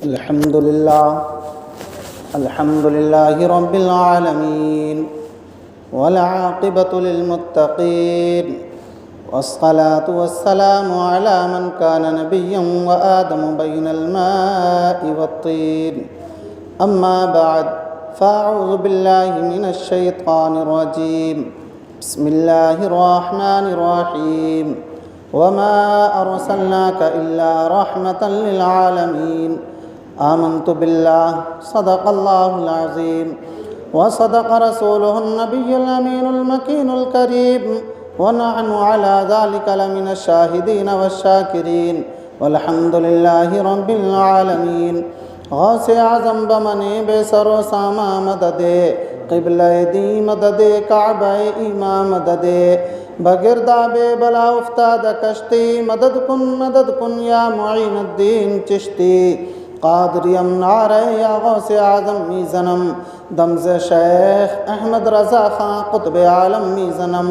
الحمد لله رب العالمين والعاقبة للمتقين والصلاة والسلام على من كان نبيا وآدم بين الماء والطين أما بعد فأعوذ بالله من الشيطان الرجيم بسم الله الرحمن الرحيم وما أرسلناك إلا رحمة للعالمين آمنت بالله صدق الله العظيم وصدق رسوله النبي الأمين المكين الكريم ونحن على ذلك لمن الشاهدين والشاكرين والحمد لله رب العالمين غوث اعظم بمنے بے سر و ساما مدد قبلہ دی مدد کعبہ ایماں مدد بگردہ بے بلا افتاد کشتی مدد کن یا معین الدین چشتی قادری امنارے یا غوث اعظم میزنم دمز شیخ احمد رضا خان قطب عالم میزنم۔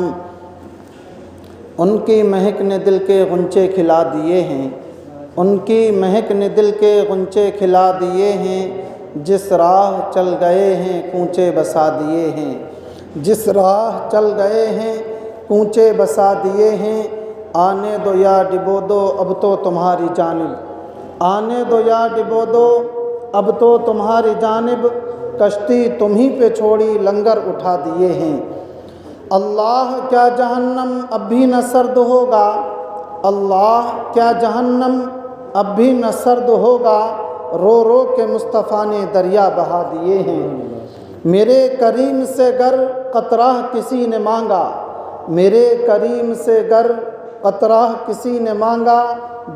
ان کی مہک نے دل کے غنچے کھلا دیے ہیں، ان کی مہک نے دل کے غنچے کھلا دیے ہیں، جس راہ چل گئے ہیں کوچے بسا دیے ہیں، جس راہ چل گئے ہیں کوچے بسا دیے ہیں۔ آنے دو یا ڈبو دو اب تو تمہاری جانب، آنے دو یا ڈبو دو اب تو تمہاری جانب، کشتی تمہیں پہ چھوڑی لنگر اٹھا دیے ہیں۔ اللہ کیا جہنم اب بھی نہ سرد ہوگا، اللہ کیا جہنم اب بھی نہ سرد ہوگا، رو رو کے مصطفیٰ نے دریا بہا دیے ہیں۔ میرے کریم سے گر قطرہ کسی نے مانگا، میرے کریم سے گر قطرہ کسی نے مانگا،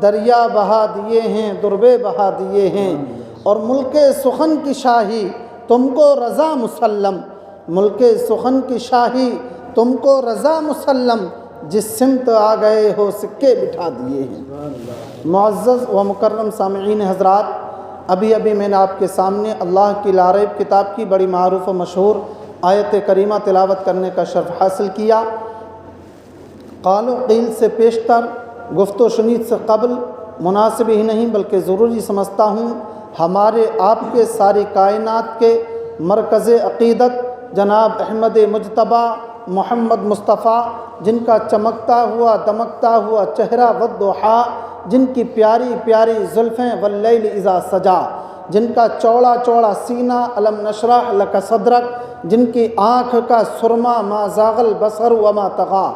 دریا بہا دیے ہیں دربے بہا دیے ہیں۔ اور ملک سخن کی شاہی تم کو رضا مسلم، ملک سخن کی شاہی تم کو رضا مسلم، جس سمت آ گئے ہو سکے بٹھا دیے ہیں۔ معزز و مکرم سامعین حضرات، ابھی میں نے آپ کے سامنے اللہ کی لاریب کتاب کی بڑی معروف و مشہور آیت کریمہ تلاوت کرنے کا شرف حاصل کیا۔ قال و قیل سے پیشتر، گفت و شنید سے قبل مناسب ہی نہیں بلکہ ضروری سمجھتا ہوں ہمارے آپ کے ساری کائنات کے مرکز عقیدت جناب احمد مجتبیٰ محمد مصطفیٰ، جن کا چمکتا ہوا دمکتا ہوا چہرہ والضحیٰ، جن کی پیاری پیاری زلفیں واللیل اذا سجا، جن کا چوڑا چوڑا سینہ الم نشرح لک صدرک، جن کی آنکھ کا سرما ما زاغ البصر وما طغی،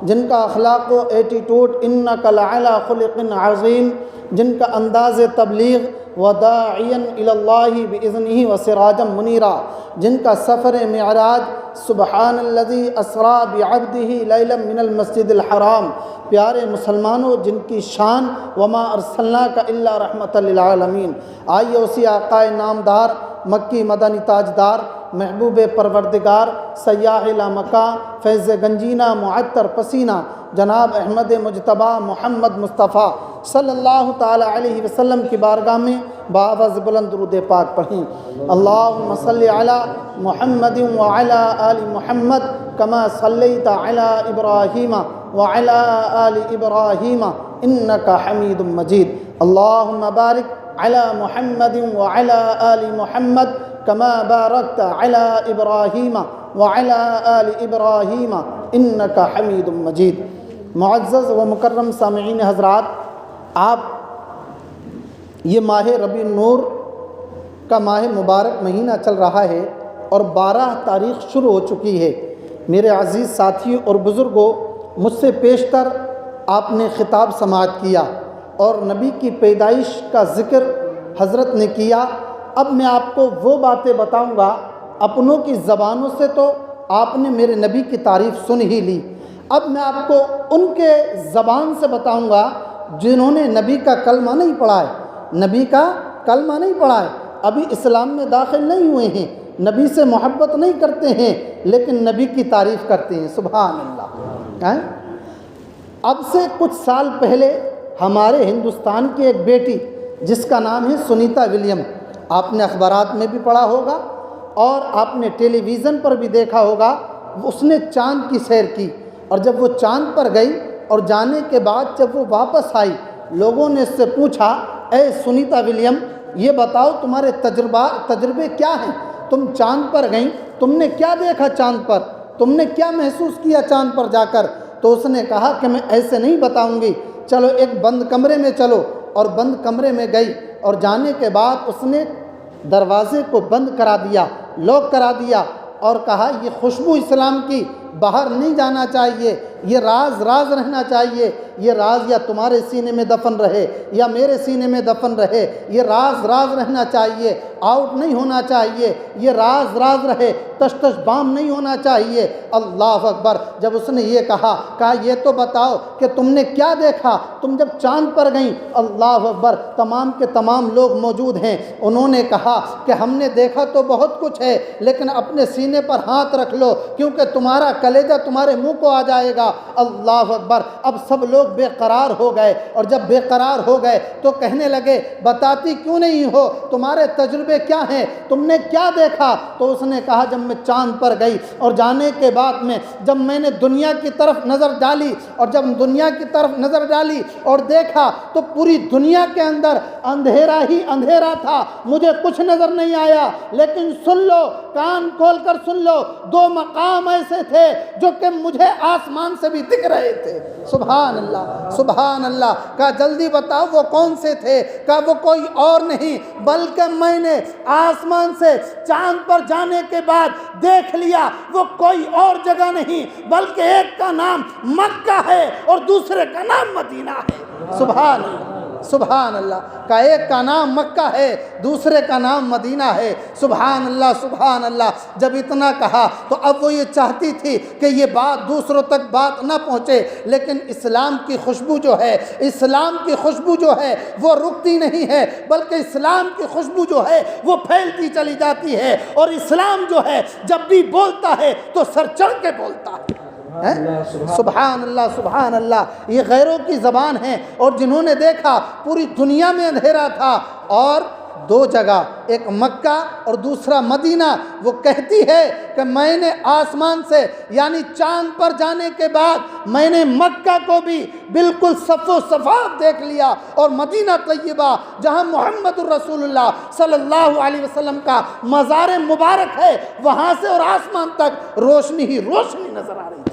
جن کا اخلاق و ایٹیٹوڈ انک لعلی خلق عظیم، جن کا انداز تبلیغ وداعیا الی اللہ باذنہ وسراجا منیرا، جن کا سفر معراج سبحان الذی اسری بعبدہ لیلا من المسجد الحرام، پیارے مسلمانوں جن کی شان وما ارسلناک الا رحمۃ للعالمین۔ آئیے اسی آقائے نامدار مکی مدنی تاجدار محبوب پروردگار سیاح لامکاں فیض گنجینہ معطر پسینہ جناب احمد مجتبیٰ محمد مصطفیٰ صلی اللہ تعالی علیہ وسلم کی بارگاہ میں بآواز بلند درود پاک پڑھیں۔ اللہم صلی علی محمد وعلی آل محمد کما صلیت علی ابراہیم وعلی آل ابراہیم انک حمید مجید۔ اللہم بارک علی محمد وعلی آل محمد کما بارکت علی ابراہیم وعلی آل ابراہیم انک حمید مجید۔ معزز و مکرم سامعین حضرات، آپ یہ ماہ ربیع النور کا ماہ مبارک مہینہ چل رہا ہے اور 12 تاریخ شروع ہو چکی ہے۔ میرے عزیز ساتھیوں اور بزرگوں، مجھ سے پیشتر آپ نے خطاب سماعت کیا اور نبی کی پیدائش کا ذکر حضرت نے کیا۔ اب میں آپ کو وہ باتیں بتاؤں گا، اپنوں کی زبانوں سے تو آپ نے میرے نبی کی تعریف سن ہی لی، اب میں آپ کو ان کے زبان سے بتاؤں گا جنہوں نے نبی کا کلمہ نہیں پڑھا ہے، نبی کا کلمہ نہیں پڑھا ہے، ابھی اسلام میں داخل نہیں ہوئے ہیں، نبی سے محبت نہیں کرتے ہیں لیکن نبی کی تعریف کرتے ہیں۔ سبحان اللہ۔ اب سے کچھ سال پہلے ہمارے ہندوستان کی ایک بیٹی جس کا نام ہے سنیتا ولیم، آپ نے اخبارات میں بھی پڑھا ہوگا اور آپ نے ٹیلی ویژن پر بھی دیکھا ہوگا، اس نے چاند کی سیر کی، اور جب وہ چاند پر گئی اور جانے کے بعد جب وہ واپس آئی، لوگوں نے اس سے پوچھا، اے سنیتا ولیم یہ بتاؤ تمہارے تجربے کیا ہیں؟ تم چاند پر گئیں، تم نے کیا دیکھا چاند پر؟ تم نے کیا محسوس کیا چاند پر جا کر؟ تو اس نے کہا کہ میں ایسے نہیں بتاؤں گی، چلو ایک بند کمرے میں چلو، اور بند کمرے میں گئی، اور جانے کے بعد اس نے دروازے کو بند کرا دیا، لاک کرا دیا، اور کہا یہ خوشبو اسلام کی باہر نہیں جانا چاہیے، یہ راز رہنا چاہیے، یہ راز یا تمہارے سینے میں دفن رہے یا میرے سینے میں دفن رہے، یہ راز رہنا چاہیے، آؤٹ نہیں ہونا چاہیے، یہ راز رہے، تش بام نہیں ہونا چاہیے۔ اللہ اکبر۔ جب اس نے یہ کہا یہ تو بتاؤ کہ تم نے کیا دیکھا تم جب چاند پر گئیں؟ اللہ اکبر۔ تمام کے تمام لوگ موجود ہیں، انہوں نے کہا کہ ہم نے دیکھا تو بہت کچھ ہے، لیکن اپنے سینے پر ہاتھ رکھ لو کیونکہ تمہارا کلیجہ تمہارے منہ کو آ جائے گا۔ اللہ اکبر۔ اب سب لوگ بے قرار ہو گئے، اور جب بے قرار ہو گئے تو کہنے لگے بتاتی کیوں نہیں ہو، تمہارے تجربے کیا ہیں، تم نے کیا دیکھا؟ تو اس نے کہا جب میں چاند پر گئی اور جانے کے بعد میں جب میں نے دنیا کی طرف نظر ڈالی، اور جب دنیا کی طرف نظر ڈالی اور دیکھا تو پوری دنیا کے اندر اندھیرا ہی اندھیرا تھا، مجھے کچھ نظر نہیں آیا۔ لیکن سن لو، کان کھول کر سن لو، دو مقام ایسے تھے جو کہ مجھے آسمان سے بھی دکھ رہے تھے۔ سبحان اللہ، سبحان اللہ۔ کہا جلدی بتاؤ وہ کون سے تھے؟ کہا وہ کوئی اور نہیں بلکہ میں نے آسمان سے چاند پر جانے کے بعد دیکھ لیا، وہ کوئی اور جگہ نہیں بلکہ ایک کا نام مکہ ہے اور دوسرے کا نام مدینہ ہے۔ سبحان اللہ، سبحان اللہ۔ کا ایک کا نام مکہ ہے، دوسرے کا نام مدینہ ہے۔ سبحان اللہ، سبحان اللہ۔ جب اتنا کہا تو اب وہ یہ چاہتی تھی کہ یہ بات دوسروں تک بات نہ پہنچے، لیکن اسلام کی خوشبو جو ہے، اسلام کی خوشبو جو ہے وہ رکتی نہیں ہے، بلکہ اسلام کی خوشبو جو ہے وہ پھیلتی چلی جاتی ہے، اور اسلام جو ہے جب بھی بولتا ہے تو سر چڑھ کے بولتا ہے۔ سبحان اللہ، سبحان اللہ۔ یہ غیروں کی زبان ہے، اور جنہوں نے دیکھا پوری دنیا میں اندھیرا تھا، اور دو جگہ، ایک مکہ اور دوسرا مدینہ، وہ کہتی ہے کہ میں نے آسمان سے یعنی چاند پر جانے کے بعد میں نے مکہ کو بھی بالکل صف و صفاف دیکھ لیا، اور مدینہ طیبہ جہاں محمد الرسول اللہ صلی اللہ علیہ وسلم کا مزار مبارک ہے، وہاں سے اور آسمان تک روشنی ہی روشنی نظر آ رہی تھی۔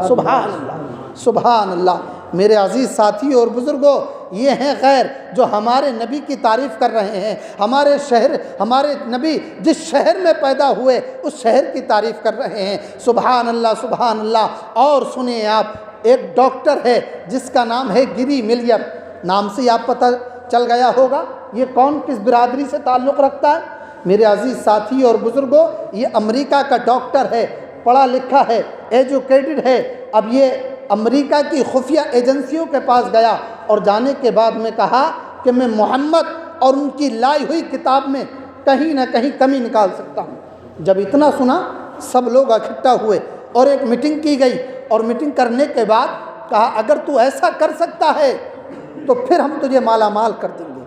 سبحان اللہ، سبحان اللہ۔ میرے عزیز ساتھی اور بزرگوں، یہ ہیں غیر جو ہمارے نبی کی تعریف کر رہے ہیں، ہمارے نبی جس شہر میں پیدا ہوئے اس شہر کی تعریف کر رہے ہیں۔ سبحان اللہ، سبحان اللہ۔ اور سنیں آپ، ایک ڈاکٹر ہے جس کا نام ہے گری ملیر، نام سے آپ پتہ چل گیا ہوگا یہ کون کس برادری سے تعلق رکھتا ہے۔ میرے عزیز ساتھی اور بزرگوں، یہ امریکہ کا ڈاکٹر ہے، پڑھا لکھا ہے، ایجوکیٹڈ ہے۔ اب یہ امریکہ کی خفیہ ایجنسیوں کے پاس گیا، اور جانے کے بعد میں کہا کہ میں محمد اور ان کی لائی ہوئی کتاب میں کہیں نہ کہیں کمی نکال سکتا ہوں۔ جب اتنا سنا سب لوگ اکٹھا ہوئے اور ایک میٹنگ کی گئی، اور میٹنگ کرنے کے بعد کہا اگر تو ایسا کر سکتا ہے تو پھر ہم تجھے مالا مال کر دیں گے،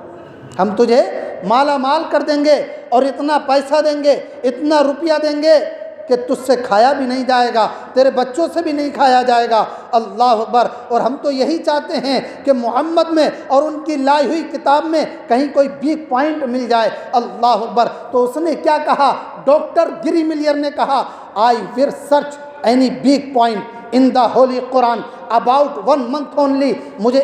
ہم تجھے مالا مال کر دیں گے، اور اتنا پیسہ دیں گے، اتنا روپیہ دیں گے کہ تجھ سے کھایا بھی نہیں جائے گا، تیرے بچوں سے بھی نہیں کھایا جائے گا۔ اللہ اکبر۔ اور ہم تو یہی چاہتے ہیں کہ محمد میں اور ان کی لائی ہوئی کتاب میں کہیں کوئی ویک پوائنٹ مل جائے۔ اللہ اکبر۔ تو اس نے کیا کہا؟ ڈاکٹر گری ملیر نے کہا I will search any weak point in the holy Quran about 1 month only۔ مجھے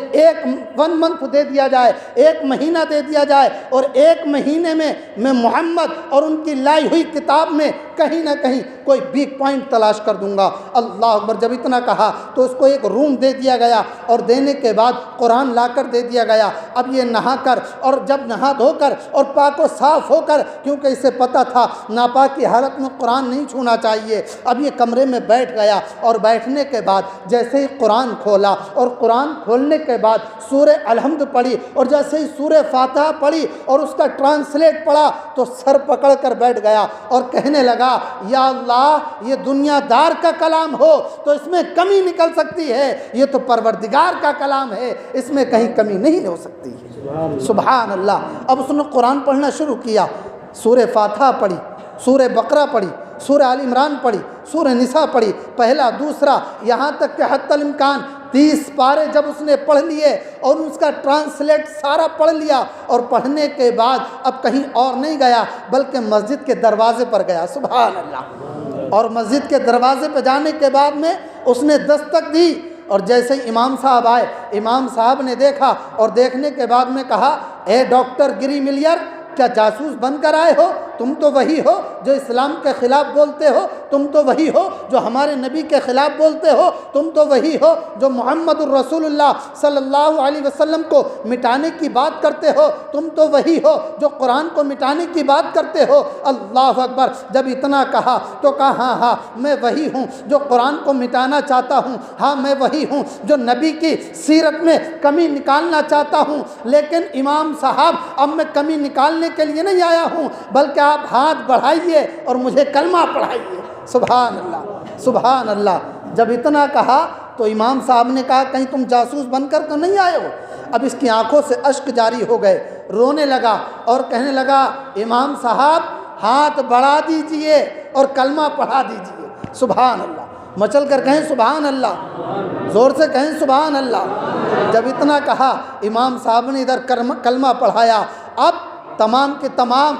1 month دے دیا جائے، 1 مہینہ دے دیا جائے، اور 1 مہینے میں میں محمد اور ان کی لائی ہوئی کتاب میں کہیں نہ کہیں کوئی ویک پوائنٹ تلاش کر دوں گا۔ اللہ اکبر۔ جب اتنا کہا تو اس کو ایک روم دے دیا گیا، اور دینے کے بعد قرآن لا کر دے دیا گیا۔ اب یہ نہا کر، اور جب نہا دھو کر اور پاک و صاف ہو کر، کیونکہ اسے پتہ تھا ناپاک کی حالت میں قرآن نہیں چھونا چاہیے، اب یہ کمرے میں بیٹھ گیا، اور بیٹھنے کے بعد جیسے ہی قرآن کھولا، اور قرآن کھولنے کے بعد سورہ الحمد پڑھی، اور جیسے ہی سورہ فاتحہ پڑھی اور اس کا ٹرانسلیٹ پڑھا تو سر پکڑ کر بیٹھ گیا، اور کہنے لگا یا اللہ یہ دنیا دار کا کلام ہو تو اس میں کمی نکل سکتی ہے، یہ تو پروردگار کا کلام ہے، اس میں کہیں کمی نہیں ہو سکتی ہے۔ سبحان اللہ۔ اب اس نے قرآن پڑھنا شروع کیا، سورہ فاتحہ پڑھی، سورہ بقرہ پڑھی، سورہ آل عمران پڑھی، سورہ نساء پڑھی، پہلا دوسرا، یہاں تک کہ حتی الامکان 30 پارے جب اس نے پڑھ لیے اور اس کا ٹرانسلیٹ سارا پڑھ لیا، اور پڑھنے کے بعد اب کہیں اور نہیں گیا بلکہ مسجد کے دروازے پر گیا، سبحان اللہ، اور مسجد کے دروازے پہ جانے کے بعد میں اس نے دستک دی، اور جیسے ہی امام صاحب آئے، امام صاحب نے دیکھا اور دیکھنے کے بعد میں کہا، اے ڈاکٹر گری ملیئر، کیا جاسوس بن کر آئے ہو؟ تم تو وہی ہو جو اسلام کے خلاف بولتے ہو، تم تو وہی ہو جو ہمارے نبی کے خلاف بولتے ہو، تم تو وہی ہو جو محمد الرسول اللہ صلی اللہ علیہ وسلم کو مٹانے کی بات کرتے ہو، تم تو وہی ہو جو قرآن کو مٹانے کی بات کرتے ہو۔ اللہ اکبر! جب اتنا کہا تو کہا، ہاں ہاں میں وہی ہوں جو قرآن کو مٹانا چاہتا ہوں، ہاں میں وہی ہوں جو نبی کی سیرت میں کمی نکالنا چاہتا ہوں، لیکن امام صاحب اب میں کمی نکالنے کے لیے نہیں آیا ہوں، بلکہ آپ ہاتھ بڑھائیے اور مجھے کلمہ پڑھائیے۔ سبحان اللہ، سبحان اللہ۔ جب اتنا کہا تو امام صاحب نے کہا، کہیں تم جاسوس بن کر تو نہیں آئے ہو؟ اب اس کی آنکھوں سے اشک جاری ہو گئے، رونے لگا اور کہنے لگا، امام صاحب ہاتھ بڑھا دیجئے اور کلمہ پڑھا دیجئے۔ سبحان اللہ، مچل کر کہیں سبحان اللہ، زور سے کہیں سبحان اللہ۔ جب اتنا کہا امام صاحب نے ادھر کلمہ پڑھایا، اب تمام کے تمام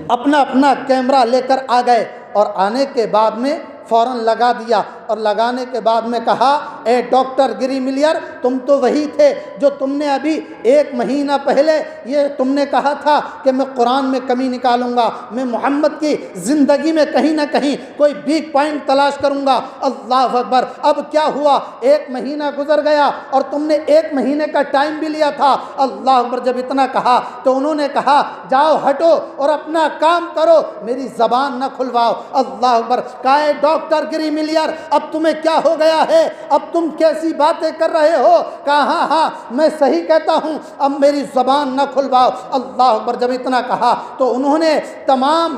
اپنا اپنا کیمرہ لے کر آ گئے، اور آنے کے بعد میں فوراً لگا دیا، اور لگانے کے بعد میں کہا، اے ڈاکٹر گری ملیئر، تم تو وہی تھے جو تم نے ابھی 1 مہینہ پہلے یہ تم نے کہا تھا کہ میں قرآن میں کمی نکالوں گا، میں محمد کی زندگی میں کہیں نہ کہیں کوئی ویک پوائنٹ تلاش کروں گا۔ اللہ اکبر! اب کیا ہوا؟ 1 مہینہ گزر گیا اور تم نے 1 مہینے کا ٹائم بھی لیا تھا۔ اللہ اکبر! جب اتنا کہا تو انہوں نے کہا، جاؤ ہٹو اور اپنا کام کرو، میری زبان نہ کھلواؤ۔ اللہ اکبر! کہا، اے ڈاکٹر گری ملیئر، اب تمہیں کیا ہو گیا ہے؟ اب تم کیسی باتیں کر رہے ہو؟ کہا، ہاں ہاں میں صحیح کہتا ہوں، اب میری زبان نہ کھلواؤ۔ اللہ اکبر! جب اتنا کہا تو انہوں نے تمام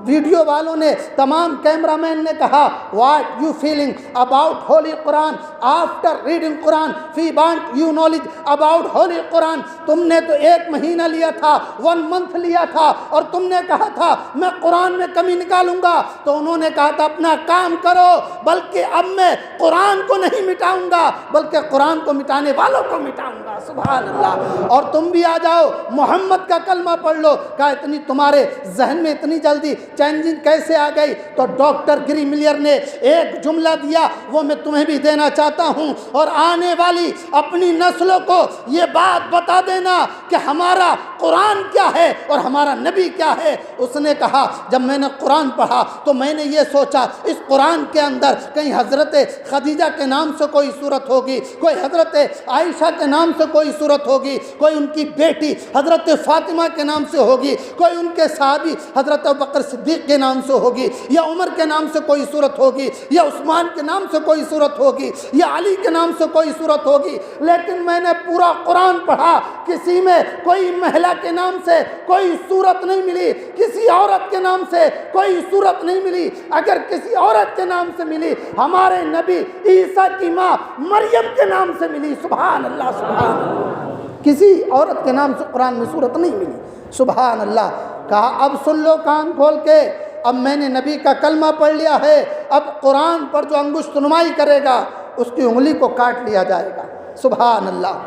ویڈیو والوں نے، تمام کیمرہ مین نے کہا، what you feeling about holy Quran after reading Quran, fee want you knowledge about holy Quran. تم نے تو 1 مہینہ لیا تھا، 1 منتھ لیا تھا، اور تم نے کہا تھا میں قرآن میں کمی نکالوں گا، تو انہوں نے کہا تھا اپنا کام کرو، بلکہ اب میں قرآن کو نہیں مٹاؤں گا بلکہ قرآن کو مٹانے والوں کو مٹاؤں گا۔ سبحان اللہ! اور تم بھی آ جاؤ، محمد کا کلمہ پڑھ لو۔ کہا، اتنی تمہارے ذہن میں اتنی جلدی چینجنگ کیسے آ گئی؟ تو ڈاکٹر گری ملیئر نے ایک جملہ دیا، وہ میں تمہیں بھی دینا چاہتا ہوں، اور آنے والی اپنی نسلوں کو یہ بات بتا دینا کہ ہمارا قرآن کیا ہے اور ہمارا نبی کیا ہے۔ اس نے کہا، جب میں نے قرآن پڑھا تو میں نے یہ سوچا، اس قرآن کے اندر کہیں حضرت خدیجہ کے نام سے کوئی صورت ہوگی، کوئی حضرت عائشہ کے نام سے کوئی صورت ہوگی، کوئی ان کی بیٹی حضرت فاطمہ کے نام سے ہوگی، کوئی ان کے صحابی حضرت ابوبکر صدیق کے نام سے ہوگی، یا عمر کے نام سے کوئی صورت ہوگی، یا عثمان کے نام سے کوئی صورت ہوگی، یا علی کے نام سے کوئی صورت ہوگی۔ لیکن میں نے پورا قرآن پڑھا، کسی میں کوئی مہلا کے نام سے کوئی صورت نہیں ملی، کسی عورت کے نام سے کوئی صورت نہیں ملی۔ اگر کسی عورت کے نام سے ملی، ہمارے نبی عیسیٰ کی ماں مریم کے نام سے ملی۔ سبحان اللہ، سبحان اللہ! کسی عورت کے نام سے قرآن میں صورت نہیں ملی۔ سبحان اللہ! کہا، اب سن لو کان کھول کے، اب میں نے نبی کا کلمہ پڑھ لیا ہے، اب قرآن پر جو انگشت نمائی کرے گا اس کی انگلی کو کاٹ لیا جائے گا۔ سبحان اللہ!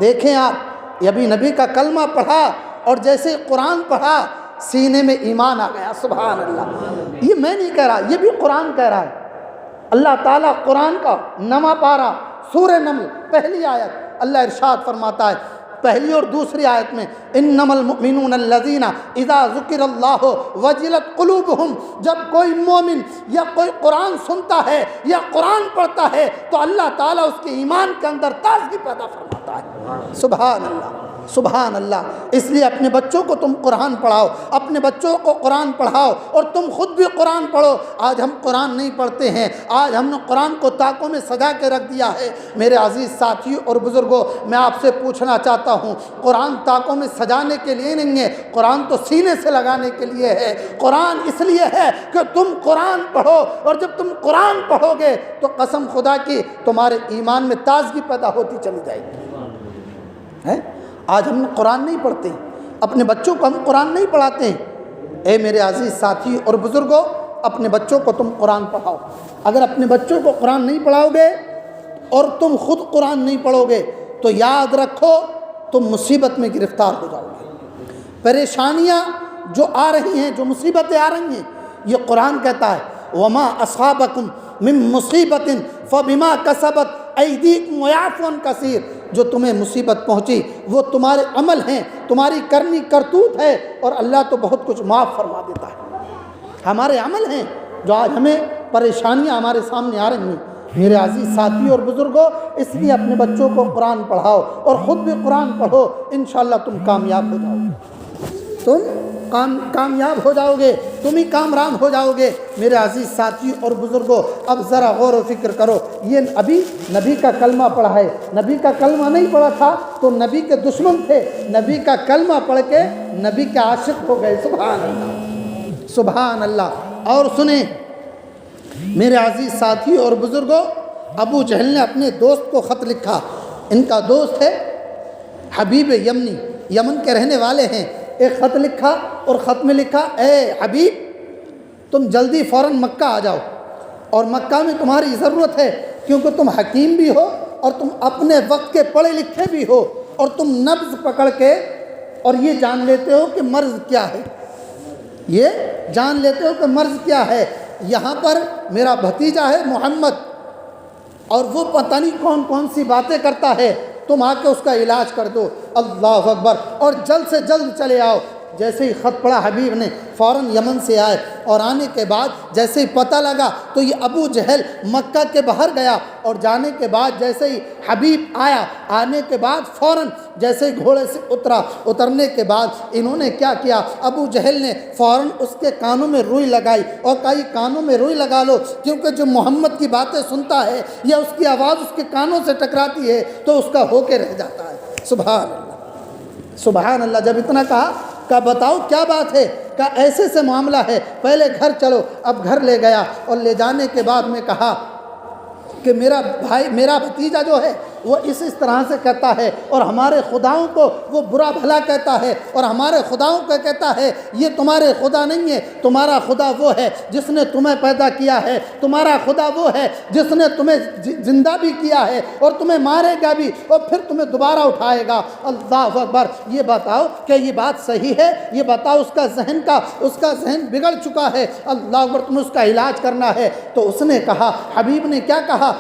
دیکھیں آپ، یہ ابھی نبی کا کلمہ پڑھا اور جیسے ہی قرآن پڑھا سینے میں ایمان آ گیا۔ سبحان اللہ! یہ میں نہیں کہہ رہا، یہ بھی قرآن کہہ رہا ہے۔ اللہ تعالیٰ قرآن کا 9واں پارہ سورہ نمل پہلی آیت اللہ ارشاد فرماتا ہے، پہلی اور دوسری آیت میں، انما المؤمنون الذین اذا ذکر اللہ وجلت قلوبہم، جب کوئی مومن یا کوئی قرآن سنتا ہے یا قرآن پڑھتا ہے تو اللہ تعالیٰ اس کے ایمان کے اندر تازگی پیدا فرماتا ہے۔ سبحان اللہ، سبحان اللہ! اس لیے اپنے بچوں کو تم قرآن پڑھاؤ، اپنے بچوں کو قرآن پڑھاؤ، اور تم خود بھی قرآن پڑھو۔ آج ہم قرآن نہیں پڑھتے ہیں، آج ہم نے قرآن کو طاقوں میں سجا کے رکھ دیا ہے۔ میرے عزیز ساتھیوں اور بزرگوں، میں آپ سے پوچھنا چاہتا ہوں، قرآن طاقوں میں سجانے کے لیے نہیں ہے، قرآن تو سینے سے لگانے کے لیے ہے۔ قرآن اس لیے ہے کہ تم قرآن پڑھو، اور جب تم قرآن پڑھو گے تو قسم خدا کی تمہارے ایمان میں تازگی پیدا ہوتی چلی جائے گی۔ آج ہم قرآن نہیں پڑھتے، اپنے بچوں کو ہم قرآن نہیں پڑھاتے ہیں۔ اے میرے عزیز ساتھی اور بزرگوں، اپنے بچوں کو تم قرآن پڑھاؤ۔ اگر اپنے بچوں کو قرآن نہیں پڑھاؤ گے، اور تم خود قرآن نہیں پڑھو گے تو یاد رکھو تم مصیبت میں گرفتار ہو جاؤ گے۔ پریشانیاں جو آ رہی ہیں، جو مصیبتیں آ رہی ہیں، یہ قرآن کہتا ہے وما اصابکم من مصیبت فبما کسبت ایدیکم ویعفو عن کثیر، جو تمہیں مصیبت پہنچی وہ تمہارے عمل ہیں، تمہاری کرنی کرتوت ہے، اور اللہ تو بہت کچھ معاف فرما دیتا ہے۔ ہمارے عمل ہیں جو آج ہمیں پریشانیاں ہمارے سامنے آ رہی ہیں۔ میرے عزیز ساتھی اور بزرگوں، اس لیے اپنے بچوں کو قرآن پڑھاؤ اور خود بھی قرآن پڑھو، انشاءاللہ تم کامیاب ہو جاؤ گے، تم کامیاب ہو جاؤ گے، تم ہی کامران ہو جاؤ گے۔ میرے عزیز ساتھی اور بزرگوں، اب ذرا غور و فکر کرو، یہ ابھی نبی کا کلمہ پڑھا ہے، نبی کا کلمہ نہیں پڑھا تھا تو نبی کے دشمن تھے، نبی کا کلمہ پڑھ کے نبی کے عاشق ہو گئے۔ سبحان اللہ، سبحان اللہ۔ اور سنیں میرے عزیز ساتھی اور بزرگوں، ابو جہل نے اپنے دوست کو خط لکھا، ان کا دوست ہے حبیب یمنی، یمن کے رہنے والے ہیں۔ ایک خط لکھا اور خط میں لکھا اے حبیب تم جلدی فوراً مکہ آ جاؤ، اور مکہ میں تمہاری ضرورت ہے کیونکہ تم حکیم بھی ہو اور تم اپنے وقت کے پڑھے لکھے بھی ہو، اور تم نبض پکڑ کے اور یہ جان لیتے ہو کہ مرض کیا ہے، یہ جان لیتے ہو کہ مرض کیا ہے۔ یہاں پر میرا بھتیجا ہے محمد اور وہ پتہ نہیں کون کون سی باتیں کرتا ہے، تم آ کے اس کا علاج کر دو۔ اللہ اکبر، اور جلد سے جلد چلے آؤ۔ جیسے ہی خط پڑھا حبیب نے فوراً یمن سے آئے، اور آنے کے بعد جیسے ہی پتہ لگا تو یہ ابو جہل مکہ کے باہر گیا، اور جانے کے بعد جیسے ہی حبیب آیا، آنے کے بعد فوراً جیسے ہی گھوڑے سے اترنے کے بعد انہوں نے کیا کیا، ابو جہل نے فوراً اس کے کانوں میں روئی لگائی اور کہا یہ کانوں میں روئی لگا لو، کیونکہ جو محمد کی باتیں سنتا ہے یا اس کی آواز اس کے کانوں سے ٹکراتی ہے تو اس کا ہو کے رہ جاتا ہے۔ سبحان اللہ، سبحان اللہ۔ جب اتنا کہا بتاؤ کیا بات ہے، کہا ایسے سے معاملہ ہے، پہلے گھر چلو۔ اب گھر لے گیا، اور لے جانے کے بعد میں کہا کہ میرا بھائی، میرا بھتیجا جو ہے وہ اس طرح سے کہتا ہے، اور ہمارے خداؤں کو وہ برا بھلا کہتا ہے، اور ہمارے خداؤں کو کہتا ہے یہ تمہارے خدا نہیں ہے، تمہارا خدا وہ ہے جس نے تمہیں پیدا کیا ہے، تمہارا خدا وہ ہے جس نے تمہیں زندہ بھی کیا ہے اور تمہیں مارے گا بھی اور پھر تمہیں دوبارہ اٹھائے گا۔ اللہ اکبر۔ یہ بتاؤ کہ یہ بات صحیح ہے، یہ بتاؤ اس کا ذہن بگڑ چکا ہے، اللہ اکبر، تمہیں اس کا علاج کرنا ہے۔ تو اس نے کہا، حبیب نے کیا کہا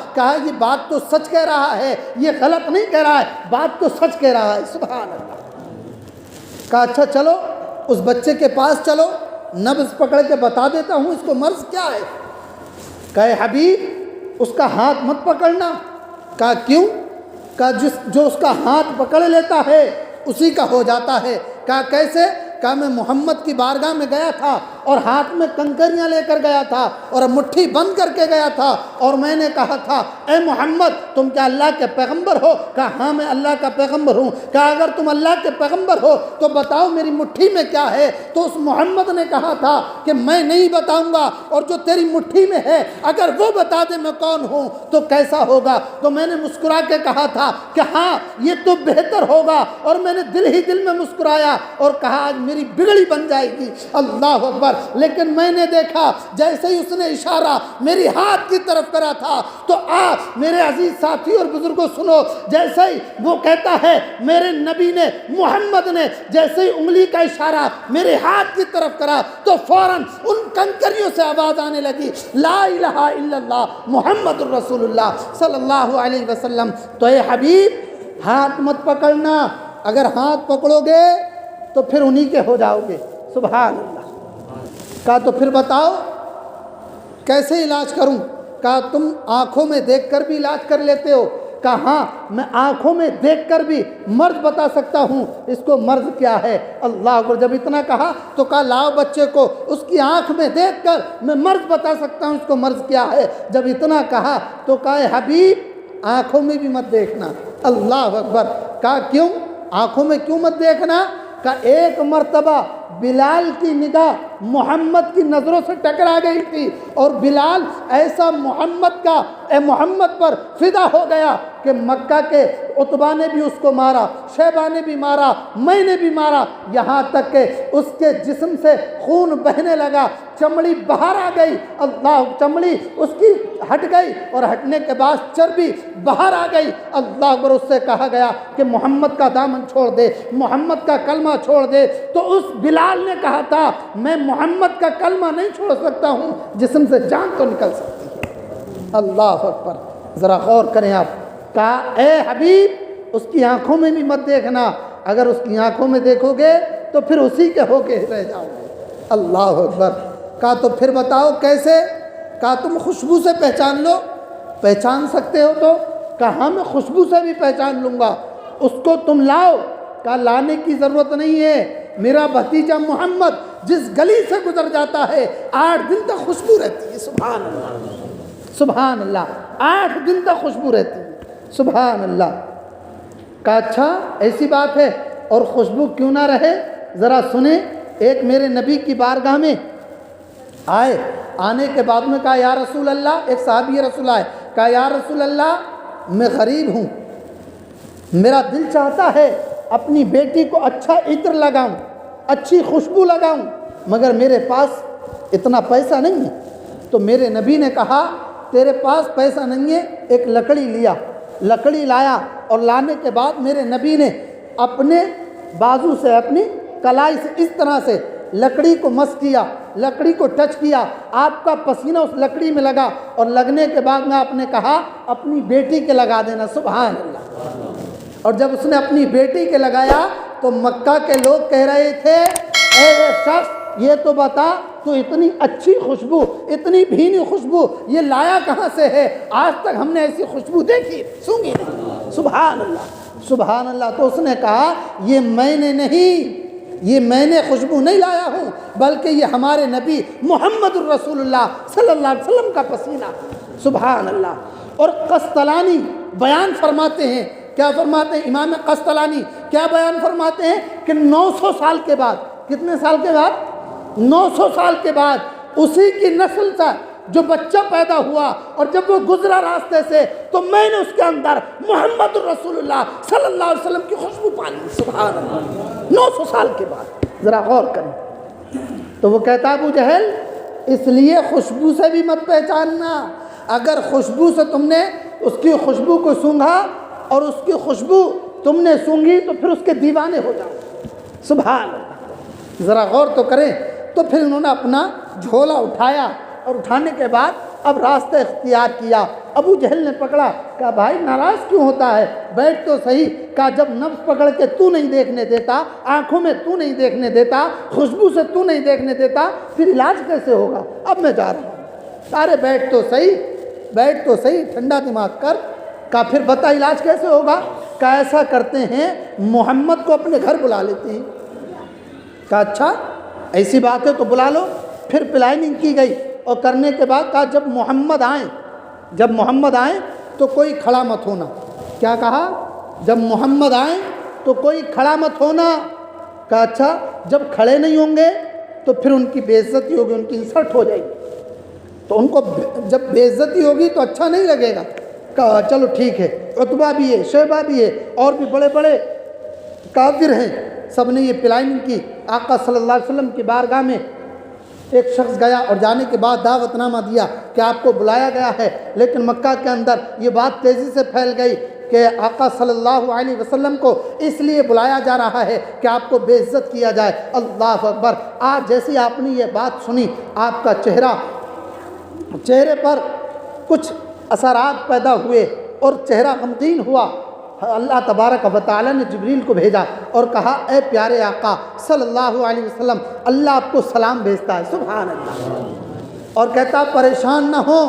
یہ بات تو سچ کہہ رہا ہے، یہ غلط نہیں کہہ رہا ہے، بات تو سچ کہہ رہا ہے۔ سبحان اللہ۔ کہا اچھا چلو اس بچے کے پاس چلو، نبض پکڑ کے بتا دیتا ہوں اس کو مرض کیا ہے۔ کہا حبیب اس کا ہاتھ مت پکڑنا۔ کہا کیوں؟ کہا جو اس کا ہاتھ پکڑ لیتا ہے اسی کا ہو جاتا ہے۔ کہا کیسے؟ کہا میں محمد کی بارگاہ میں گیا تھا اور ہاتھ میں کنکریاں لے کر گیا تھا اور مٹھی بند کر کے گیا تھا، اور میں نے کہا تھا اے محمد تم کیا اللہ کے پیغمبر ہو؟ کہا ہاں میں اللہ کا پیغمبر ہوں۔ کہا اگر تم اللہ کے پیغمبر ہو تو بتاؤ میری مٹھی میں کیا ہے؟ تو اس محمد نے کہا تھا کہ میں نہیں بتاؤں گا، اور جو تیری مٹھی میں ہے اگر وہ بتا دے میں کون ہوں تو کیسا ہوگا؟ تو میں نے مسکرا کے کہا تھا کہ ہاں یہ تو بہتر ہوگا، اور میں نے دل میں مسکرایا اور کہا آج میری بگڑی بن جائے گی۔ اللہ اکبر۔ لیکن میں نے دیکھا جیسے ہی اس نے اشارہ میری ہاتھ کی طرف کرا تھا تو میرے عزیز ساتھی اور بزرگوں سنو، جیسے ہی وہ کہتا ہے میرے نبی نے، محمد نے جیسے ہی انگلی کا اشارہ میرے ہاتھ کی طرف کرا تو فوراً ان کنکریوں سے آواز آنے لگی لا الہ الا اللہ محمد الرسول اللہ صلی اللہ علیہ وسلم۔ تو اے حبیب ہاتھ مت پکڑنا، اگر ہاتھ پکڑو گے تو پھر انہی کے ہو جاؤ گے۔ سبحان اللہ۔ کہا تو پھر بتاؤ کیسے علاج کروں؟ کہا تم آنکھوں میں دیکھ کر بھی علاج کر لیتے ہو؟ کہا ہاں میں آنکھوں میں دیکھ کر بھی مرض بتا سکتا ہوں، اس کو مرض کیا ہے۔ اللہ اکبر۔ جب اتنا کہا تو کہا لاؤ بچے کو، اس کی آنکھ میں دیکھ کر میں مرض بتا سکتا ہوں اس کو مرض کیا ہے۔ جب اتنا کہا تو کہا حبیب آنکھوں میں بھی مت دیکھنا۔ اللہ اکبر۔ کہا کیوں؟ آنکھوں میں کیوں مت دیکھنا؟ کہ ایک مرتبہ بلال کی نگاہ محمد کی نظروں سے ٹکرا گئی تھی، اور بلال ایسا محمد پر فدا ہو گیا کہ مکہ کے عتبہ نے بھی اس کو مارا، شیبہ نے بھی مارا، میں نے بھی مارا، یہاں تک کہ اس کے جسم سے خون بہنے لگا، چمڑی باہر آ گئی، اللہ، چمڑی اس کی ہٹ گئی، اور ہٹنے کے بعد چربی باہر آ گئی، اللہ اکبر۔ اس سے کہا گیا کہ محمد کا دامن چھوڑ دے، محمد کا کلمہ چھوڑ دے، تو اس بلال نے کہا تھا میں محمد کا کلمہ نہیں چھوڑ سکتا ہوں، جسم سے جان تو نکل سکتی ہے۔ اللہ اکبر، ذرا غور کریں آپ۔ کہا اے حبیب، اس کی آنکھوں میں بھی مت دیکھنا، اگر اس کی آنکھوں میں دیکھو گے تو پھر اسی کے ہو کے رہ جاؤ گے۔ اللہ اکبر۔ کہا تو پھر بتاؤ کیسے؟ کہا تم خوشبو سے پہچان لو، پہچان سکتے ہو تو؟ کہا میں خوشبو سے بھی پہچان لوں گا، اس کو تم لاؤ۔ کہا لانے کی ضرورت نہیں ہے، میرا بھتیجا محمد جس گلی سے گزر جاتا ہے 8 دن تک خوشبو رہتی ہے۔ سبحان اللہ، سبحان اللہ، 8 دن تک خوشبو رہتی ہے، سبحان اللہ۔ کہا اچھا ایسی بات ہے، اور خوشبو کیوں نہ رہے؟ ذرا سنیں، ایک میرے نبی کی بارگاہ میں آئے، آنے کے بعد میں کہا یا رسول اللہ، ایک صحابی رسول آئے، کہا یا رسول اللہ میں غریب ہوں، میرا دل چاہتا ہے اپنی بیٹی کو اچھا عطر لگاؤں، اچھی خوشبو لگاؤں، مگر میرے پاس اتنا پیسہ نہیں ہے۔ تو میرے نبی نے کہا تیرے پاس پیسہ نہیں ہے، ایک لکڑی لیا، لکڑی لایا، اور لانے کے بعد میرے نبی نے اپنے بازو سے، اپنی کلائی سے اس طرح سے لکڑی کو مس کیا، لکڑی کو ٹچ کیا، آپ کا پسینہ اس لکڑی میں لگا، اور لگنے کے بعد میں آپ نے کہا اپنی بیٹی کے لگا دینا۔ سبحان اللہ۔ اور جب اس نے اپنی بیٹی کے لگایا تو مکہ کے لوگ کہہ رہے تھے اے شخص یہ تو بتا تو اتنی اچھی خوشبو، اتنی بھینی خوشبو یہ لایا کہاں سے ہے؟ آج تک ہم نے ایسی خوشبو دیکھی سونگھی نہیں۔ سبحان اللہ، سبحان اللہ۔ تو اس نے کہا یہ میں نے نہیں، یہ میں نے خوشبو نہیں لایا ہوں، بلکہ یہ ہمارے نبی محمد الرسول اللہ صلی اللہ علیہ وسلم کا پسینہ۔ سبحان اللہ۔ اور قسطلانی بیان فرماتے ہیں، کیا فرماتے ہیں امام قسطلانی؟ کیا بیان فرماتے ہیں کہ 900 سال کے بعد، کتنے سال کے بعد؟ 900 سال کے بعد اسی کی نسل سے جو بچہ پیدا ہوا، اور جب وہ گزرا راستے سے تو میں نے اس کے اندر محمد الرسول اللہ صلی اللہ علیہ وسلم کی خوشبو پالی۔ سبحان اللہ، 900 سال کے بعد، ذرا غور کریں۔ تو وہ کہتا ابو جہل اس لیے خوشبو سے بھی مت پہچاننا، اگر خوشبو سے تم نے اس کی خوشبو کو سونگھا اور اس کی خوشبو تم نے سونگھی تو پھر اس کے دیوانے ہو جاؤ۔ سبحان اللہ، ذرا غور تو کریں۔ تو پھر انہوں نے اپنا جھولا اٹھایا، اور اٹھانے کے بعد اب راستہ اختیار کیا۔ ابو جہل نے پکڑا، کہا بھائی ناراض کیوں ہوتا ہے، بیٹھ تو صحیح۔ کہا جب نفس پکڑ کے تو نہیں دیکھنے دیتا، آنکھوں میں تو نہیں دیکھنے دیتا، خوشبو سے تو نہیں دیکھنے دیتا، پھر علاج کیسے ہوگا؟ اب میں جا رہا ہوں۔ سارے بیٹھ تو صحیح، بیٹھ تو صحیح، ٹھنڈا دماغ کر۔ کہا پھر بتا علاج کیسے ہوگا؟ کہا ایسا کرتے ہیں محمد کو اپنے گھر بلا لیتے ہیں۔ کہا اچھا ایسی بات ہے تو بلا لو۔ پھر پلاننگ کی گئی، اور کرنے کے بعد کہا جب محمد آئیں تو کوئی کھڑا مت ہونا۔ کیا کہا؟ جب محمد آئیں تو کوئی کھڑا مت ہونا۔ کہا اچھا جب کھڑے نہیں ہوں گے تو پھر ان کی بے عزتی ہوگی، ان کی انسلٹ ہو جائے گی، تو ان کو جب بے عزتی ہوگی تو اچھا نہیں لگے گا۔ کہا چلو ٹھیک ہے، عتبہ بھی ہے، شیبہ بھی ہے، اور بھی بڑے بڑے کافر ہیں، سب نے یہ پلاننگ کی۔ آقا صلی اللہ علیہ وسلم کی بارگاہ میں ایک شخص گیا، اور جانے کے بعد دعوت نامہ دیا کہ آپ کو بلایا گیا ہے، لیکن مکہ کے اندر یہ بات تیزی سے پھیل گئی کہ آقا صلی اللہ علیہ وسلم کو اس لیے بلایا جا رہا ہے کہ آپ کو بے عزت کیا جائے۔ اللہ اکبر۔ آج جیسی آپ نے یہ بات سنی، آپ کا چہرے پر کچھ اثرات پیدا ہوئے اور چہرہ غمگین ہوا۔ اللہ تبارک و تعالیٰ نے جبریل کو بھیجا اور کہا اے پیارے آقا صلی اللہ علیہ وسلم، اللہ آپ کو سلام بھیجتا ہے۔ سبحان اللہ۔ اور کہتا پریشان نہ ہو،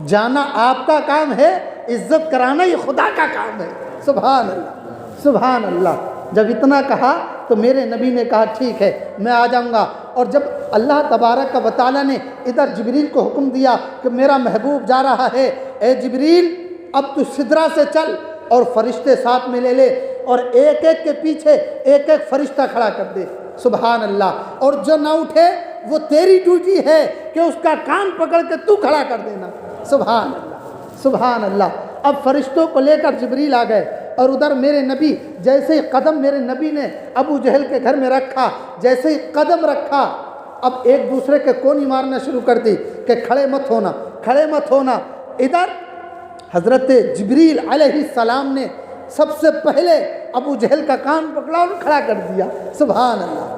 جانا آپ کا کام ہے، عزت کرانا یہ خدا کا کام ہے۔ سبحان اللہ، سبحان اللہ۔ جب اتنا کہا تو میرے نبی نے کہا ٹھیک ہے میں آ جاؤں گا۔ اور جب اللہ تبارک و تعالیٰ نے ادھر جبریل کو حکم دیا کہ میرا محبوب جا رہا ہے، اے جبریل اب تو سدرہ سے چل اور فرشتے ساتھ میں لے لے، اور ایک ایک کے پیچھے ایک ایک فرشتہ کھڑا کر دے۔ سبحان اللہ۔ اور جو نہ اٹھے وہ تیری ڈیوٹی ہے کہ اس کا کان پکڑ کے تو کھڑا کر دینا، سبحان اللہ سبحان اللہ۔ اب فرشتوں کو لے کر جبریل آ گئے، اور ادھر میرے نبی جیسے ہی قدم میرے نبی نے ابو جہل کے گھر میں رکھا، جیسے ہی قدم رکھا، اب ایک دوسرے کے کونی مارنا شروع کر دی کہ کھڑے مت ہونا، کھڑے مت ہونا۔ ادھر حضرت جبریل علیہ السلام نے سب سے پہلے ابو جہل کا کان پکڑا اور کھڑا کر دیا، سبحان اللہ۔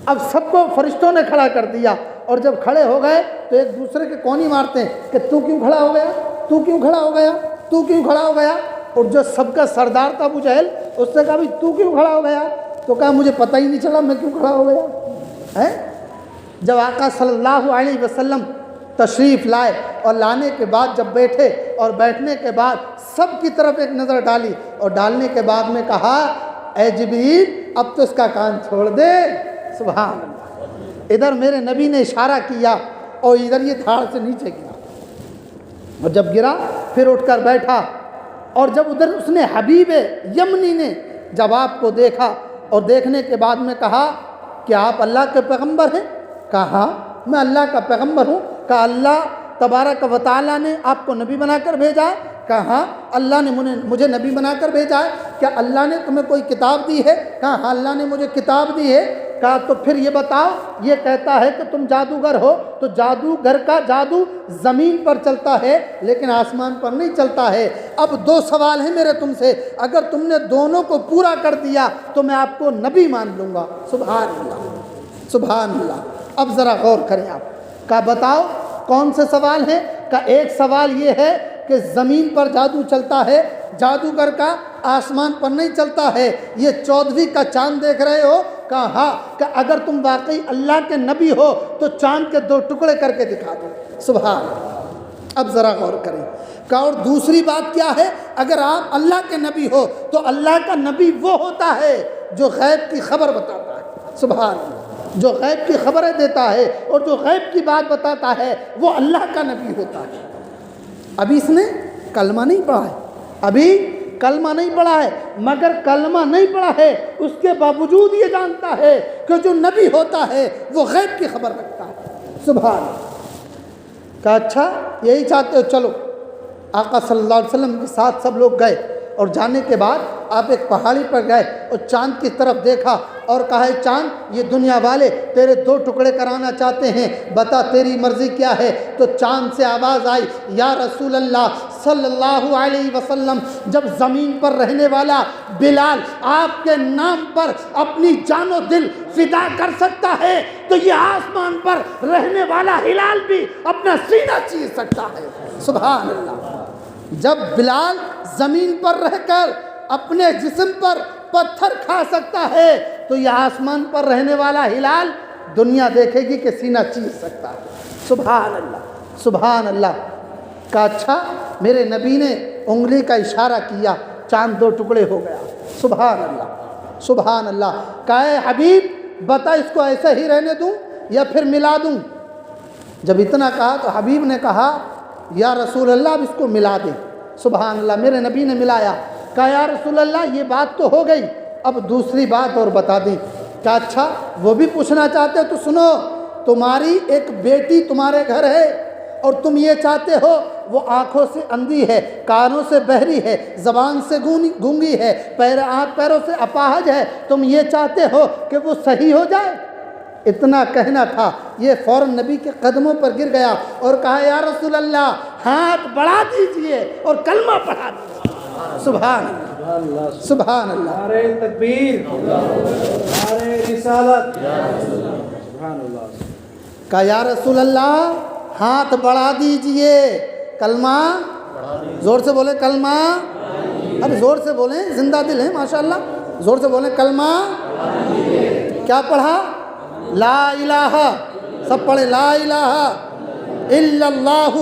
اب سب کو فرشتوں نے کھڑا کر دیا، اور جب کھڑے ہو گئے تو ایک دوسرے کے کونی مارتے ہیں کہ تو کیوں کھڑا ہو گیا، تو کیوں کھڑا ہو گیا، تو کیوں کھڑا ہو گیا۔ اور جو سب کا سردار تھا ابو جہل، اس سے کہا بھی تو کیوں کھڑا ہو گیا، تو کہا مجھے پتہ ہی نہیں چلا میں کیوں کھڑا ہو گیا ہے۔ جب آقا صلی اللہ علیہ وسلم تشریف لائے اور لانے کے بعد جب بیٹھے اور بیٹھنے کے بعد سب کی طرف ایک نظر ڈالی، اور ڈالنے کے بعد میں کہا اے جبریل اب تو اس کا کان چھوڑ دے، سبحان اللہ۔ ادھر میرے نبی نے اشارہ کیا اور ادھر یہ دھاڑ سے نیچے گرا، اور جب گرا پھر اٹھ کر بیٹھا، اور جب ادھر اس نے حبیب یمنی نے جب آپ کو دیکھا اور دیکھنے کے بعد میں کہا کہ آپ اللہ کے پیغمبر ہیں، کہا ہاں میں اللہ کا پیغمبر ہوں، کہا اللہ تبارک و تعالیٰ نے آپ کو نبی بنا کر بھیجا ہے، کہا ہاں اللہ نے مجھے نبی بنا کر بھیجا ہے، کیا اللہ نے تمہیں کوئی کتاب دی ہے، کہا ہاں اللہ نے مجھے کتاب دی ہے، کہا تو پھر یہ بتاؤ یہ کہتا ہے کہ تم جادوگر ہو، تو جادوگر کا جادو زمین پر چلتا ہے لیکن آسمان پر نہیں چلتا ہے۔ اب دو سوال ہیں میرے تم سے، اگر تم نے دونوں کو پورا کر دیا تو میں آپ کو نبی مان لوں گا، سبحان اللہ سبحان اللہ۔ اب ذرا غور کریں آپ، کہا بتاؤ کون سے سوال ہیں، کہا ایک سوال یہ ہے کہ زمین پر جادو چلتا ہے، جادوگر کا آسمان پر نہیں چلتا ہے، یہ 14ویں کا چاند دیکھ رہے ہو، کہا ہاں، کہ اگر تم واقعی اللہ کے نبی ہو تو چاند کے 2 ٹکڑے کر کے دکھا دو، سبحان اللہ۔ اب ذرا غور کریں، کہا اور دوسری بات کیا ہے، اگر آپ اللہ کے نبی ہو تو اللہ کا نبی وہ ہوتا ہے جو غیب کی خبر بتاتا ہے، سبحان اللہ، جو غیب کی خبریں دیتا ہے اور جو غیب کی بات بتاتا ہے وہ اللہ کا نبی ہوتا ہے۔ ابھی اس نے کلمہ نہیں پڑھا ہے، ابھی کلمہ نہیں پڑھا ہے، مگر کلمہ نہیں پڑھا ہے اس کے باوجود یہ جانتا ہے کہ جو نبی ہوتا ہے وہ غیب کی خبر رکھتا ہے، سبحان اللہ۔ کہا اچھا یہی چاہتے ہو، چلو۔ آقا صلی اللہ علیہ وسلم کے ساتھ سب لوگ گئے، اور جانے کے بعد آپ ایک پہاڑی پر گئے اور چاند کی طرف دیکھا اور کہا ہے چاند یہ دنیا والے تیرے 2 ٹکڑے کرانا چاہتے ہیں، بتا تیری مرضی کیا ہے۔ تو چاند سے آواز آئی یا رسول اللہ صلی اللہ علیہ وسلم، جب زمین پر رہنے والا بلال آپ کے نام پر اپنی جان و دل فدا کر سکتا ہے تو یہ آسمان پر رہنے والا ہلال بھی اپنا سینہ چیر سکتا ہے، سبحان اللہ۔ جب بلال زمین پر رہ کر اپنے جسم پر پتھر کھا سکتا ہے تو یہ آسمان پر رہنے والا ہلال دنیا دیکھے گی کہ سینہ چیر سکتا ہے، سبحان اللہ سبحان اللہ۔ کہا اچھا، میرے نبی نے انگلی کا اشارہ کیا، چاند 2 ٹکڑے ہو گیا، سبحان اللہ سبحان اللہ۔ کہا اے حبیب بتا اس کو ایسے ہی رہنے دوں یا پھر ملا دوں۔ جب اتنا کہا تو حبیب نے کہا یا رسول اللہ اب اس کو ملا دیں، سبحان اللہ۔ میرے نبی نے ملایا، کہا یا رسول اللہ یہ بات تو ہو گئی، اب دوسری بات اور بتا دیں۔ کہا اچھا وہ بھی پوچھنا چاہتے تو سنو، تمہاری ایک بیٹی تمہارے گھر ہے اور تم یہ چاہتے ہو، وہ آنکھوں سے اندھی ہے، کانوں سے بہری ہے، زبان سے گونگی ہے، پیروں سے اپاہج ہے، تم یہ چاہتے ہو کہ وہ صحیح ہو جائے۔ اتنا کہنا تھا، یہ فوراً نبی کے قدموں پر گر گیا اور کہا یا رسول اللہ ہاتھ بڑھا دیجئے اور کلمہ پڑھا دیجئے، سبحان اللہ سبحان اللہ۔ نعرہ تکبیر، نعرہ رسالت، سبحان اللہ۔ کہا یا رسول اللہ ہاتھ بڑھا دیجئے، کلمہ زور سے بولے، کلمہ، اب زور سے بولیں، زندہ دل ہیں ماشاءاللہ، زور سے بولیں کلمہ۔ کیا پڑھا؟ لا الہ، سب پڑھے لا الہ الا اللہ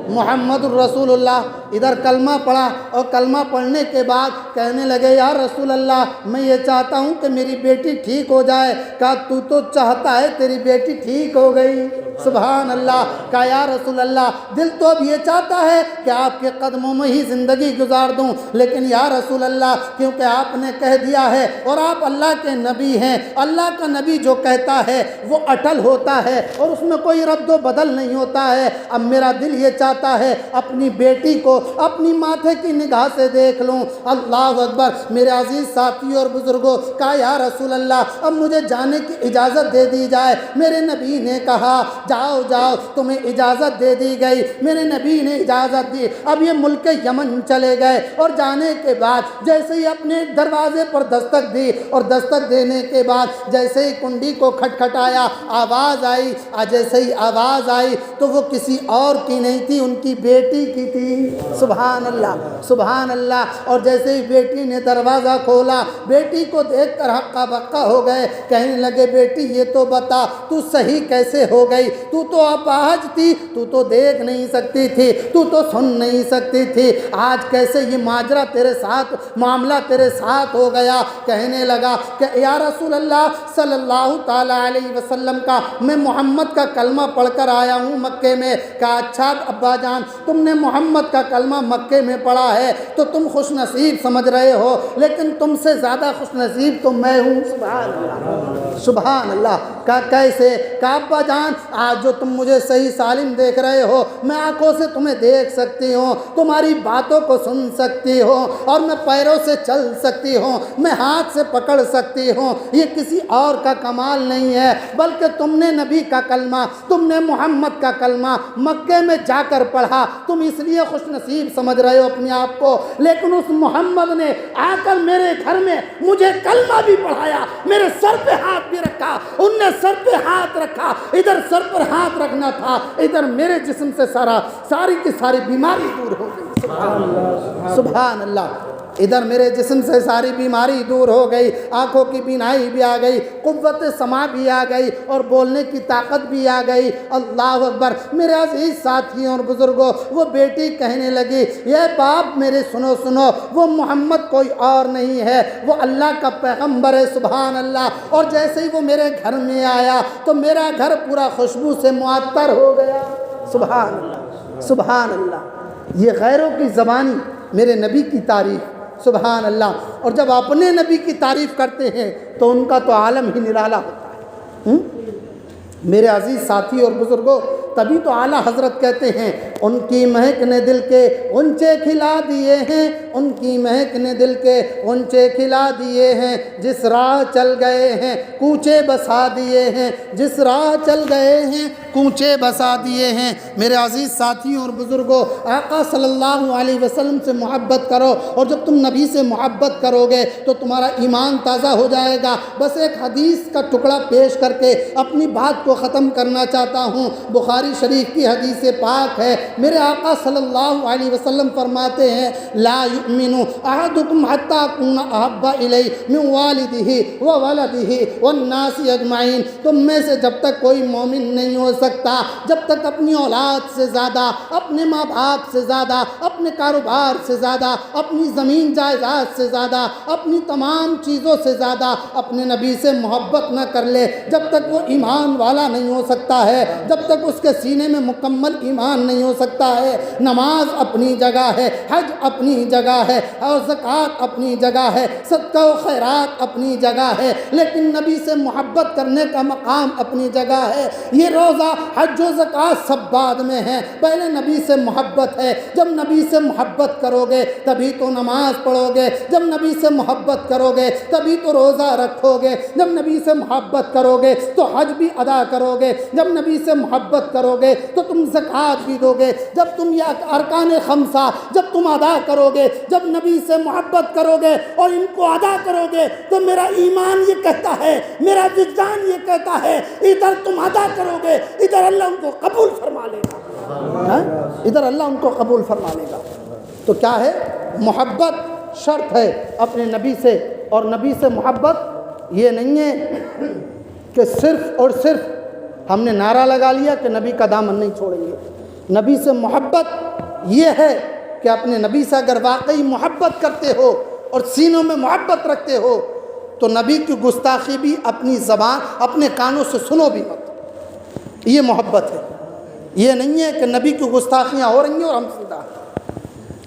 محمد الرسول اللہ۔ ادھر کلمہ پڑھا اور کلمہ پڑھنے کے بعد کہنے لگے یا رسول اللہ میں یہ چاہتا ہوں کہ میری بیٹی ٹھیک ہو جائے۔ کہا تو چاہتا ہے تیری بیٹی ٹھیک ہو گئی، سبحان اللہ. کہا یا رسول اللہ دل تو اب یہ چاہتا ہے کہ آپ کے قدموں میں ہی زندگی گزار دوں، لیکن یا رسول اللہ کیونکہ آپ نے کہہ دیا ہے اور آپ اللہ کے نبی ہیں، اللہ کا نبی جو کہتا ہے وہ اٹل ہوتا ہے اور اس میں کوئی رد و بدل نہیں ہوتا ہے. اب میرا دل یہ چاہتا ہے اپنی بیٹی کو اپنی ماتھے کی نگاہ سے دیکھ لوں. اللہ اکبر. میرے عزیز ساتھی اور بزرگوں، کہا یا رسول اللہ اب مجھے جانے کی اجازت دے دی جائے. میرے نبی نے کہا جاؤ جاؤ، تمہیں اجازت دے دی گئی. میرے نبی نے اجازت دی. اب یہ ملک یمن چلے گئے اور جانے کے بعد جیسے ہی اپنے دروازے پر دستک دی اور دستک دینے کے بعد جیسے ہی کنڈی کو کھٹکھٹایا آواز آئی. جیسے ہی آواز آئی تو وہ کسی اور کی نہیں تھی، ان کی بیٹی کی تھی. سبحان اللہ سبحان اللہ. اور جیسے ہی بیٹی نے دروازہ کھولا، بیٹی کو دیکھ کر ہکا بکا ہو گئے. کہنے لگے بیٹی یہ تو بتا تو صحیح کیسے ہو گئی؟ تو تو اپاہج تھی، تو تو دیکھ نہیں سکتی تھی، تو تو سن نہیں سکتی تھی، آج کیسے یہ ماجرا تیرے ساتھ، معاملہ تیرے ساتھ ہو گیا؟ کہنے لگا کہ یا رسول اللہ صلی اللہ تعالیٰ علیہ وسلم کا میں محمد کا کلمہ پڑھ کر آیا ہوں مکے میں. کہا اچھا ابا جان تم نے محمد کا کلمہ مکے میں پڑھا ہے تو تم خوش نصیب سمجھ رہے ہو، لیکن تم سے زیادہ خوش نصیب تو میں ہوں. سبحان اللہ سبحان اللہ. کہا کیسے؟ کہا ابا جان آج جو تم مجھے صحیح سالم دیکھ رہے ہو، میں آنکھوں سے تمہیں دیکھ سکتی ہوں، تمہاری باتوں کو سن سکتی ہوں، اور میں پیروں سے چل سکتی ہوں، میں ہاتھ سے پکڑ سکتی ہوں. یہ کسی اور کا کمال نہیں ہے، بلکہ تم نے نبی کا کلمہ، تم نے محمد کا کلمہ مکے میں جا کر پڑھا، تم اس لیے خوش نصیب سمجھ رہے ہو اپنے آپ کو، لیکن اس محمد نے آ کر میرے گھر میں مجھے کلمہ بھی پڑھایا، میرے سر پہ ہاتھ بھی رکھا. ان نے سر پہ ہاتھ رکھا، ادھر سر پر ہاتھ رکھنا تھا، ادھر میرے جسم سے ساری کی ساری بیماری دور ہو گئی. سبحان اللہ سبحان اللہ. ادھر میرے جسم سے ساری بیماری دور ہو گئی، آنکھوں کی بینائی بھی آ گئی، قوت سماع بھی آ گئی، اور بولنے کی طاقت بھی آ گئی. اللہ اکبر. میرے عزیز ساتھیوں اور بزرگوں، وہ بیٹی کہنے لگی یہ باپ میرے سنو سنو، وہ محمد کوئی اور نہیں ہے، وہ اللہ کا پیغمبر ہے. سبحان اللہ. اور جیسے ہی وہ میرے گھر میں آیا تو میرا گھر پورا خوشبو سے معطر ہو گیا. سبحان اللہ سبحان اللہ. یہ غیروں کی زبانی میرے نبی کی تعریف. سبحان اللہ. اور جب اپنے نبی کی تعریف کرتے ہیں تو ان کا تو عالم ہی نرالا ہوتا ہے. میرے عزیز ساتھی اور بزرگوں، تبھی تو اعلیٰ حضرت کہتے ہیں ان کی مہک نے دل کے غنچے کھلا دیے ہیں، ان کی مہک نے دل کے غنچے کھلا دیے ہیں، جس راہ چل گئے ہیں کوچے بسا دیے ہیں، جس راہ چل گئے ہیں کوچے بسا دیے ہیں. میرے عزیز ساتھیوں اور بزرگوں، آقا صلی اللہ علیہ وسلم سے محبت کرو، اور جب تم نبی سے محبت کرو گے تو تمہارا ایمان تازہ ہو جائے گا. بس ایک حدیث کا ٹکڑا پیش کر کے اپنی بات کو ختم کرنا چاہتا ہوں. بخاری شریف کی حدیث پاک ہے. میرے آقا صلی اللہ علیہ وسلم فرماتے ہیں لا یؤمن احدکم حتی اکون احب الیہ من والدہ وولدہ والناس اجمعین. تم میں سے جب تک کوئی مومن نہیں ہو سکتا جب تک اپنی اولاد سے زیادہ، اپنے ماں باپ سے زیادہ، اپنے کاروبار سے زیادہ، اپنی زمین جائیداد سے زیادہ، اپنی تمام چیزوں سے زیادہ اپنے نبی سے محبت نہ کر لے، جب تک وہ ایمان والا نہیں ہو سکتا ہے، جب تک اس کے سینے میں مکمل ایمان نہیں ہو سکتا ہے. نماز اپنی جگہ ہے، حج اپنی جگہ ہے، اور زکوٰۃ اپنی جگہ ہے، صدقہ و خیرات اپنی جگہ ہے، لیکن نبی سے محبت کرنے کا مقام اپنی جگہ ہے. یہ روزہ، حج و زکوٰۃ سب بعد میں ہیں، پہلے نبی سے محبت ہے. جب نبی سے محبت کرو گے تبھی تو نماز پڑھو گے، جب نبی سے محبت کرو گے تبھی تو روزہ رکھو گے، جب نبی سے محبت کرو گے تو حج بھی ادا کرو گے، جب نبی سے محبت کرو گے تو تم زکوٰۃ بھی دو گے، جب تم یہ ارکان خمسہ جب تم ادا کرو گے، جب نبی سے محبت کرو گے اور ان کو ادا کرو گے تو میرا ایمان یہ کہتا ہے، میرا وجدان یہ کہتا ہے ادھر تم ادا کرو گے ادھر اللہ ان کو قبول فرما لے گا، ادھر اللہ ان کو قبول فرما لے گا. تو کیا ہے؟ محبت شرط ہے اپنے نبی سے. اور نبی سے محبت یہ نہیں ہے کہ صرف اور صرف ہم نے نعرہ لگا لیا کہ نبی کا دامن نہیں چھوڑیں گے. نبی سے محبت یہ ہے کہ اپنے نبی سے اگر واقعی محبت کرتے ہو اور سینوں میں محبت رکھتے ہو تو نبی کی گستاخی بھی اپنی زبان، اپنے کانوں سے سنو بھی مت. یہ محبت ہے. یہ نہیں ہے کہ نبی کی گستاخیاں ہو رہی ہیں اور ہم سیدھا ہیں.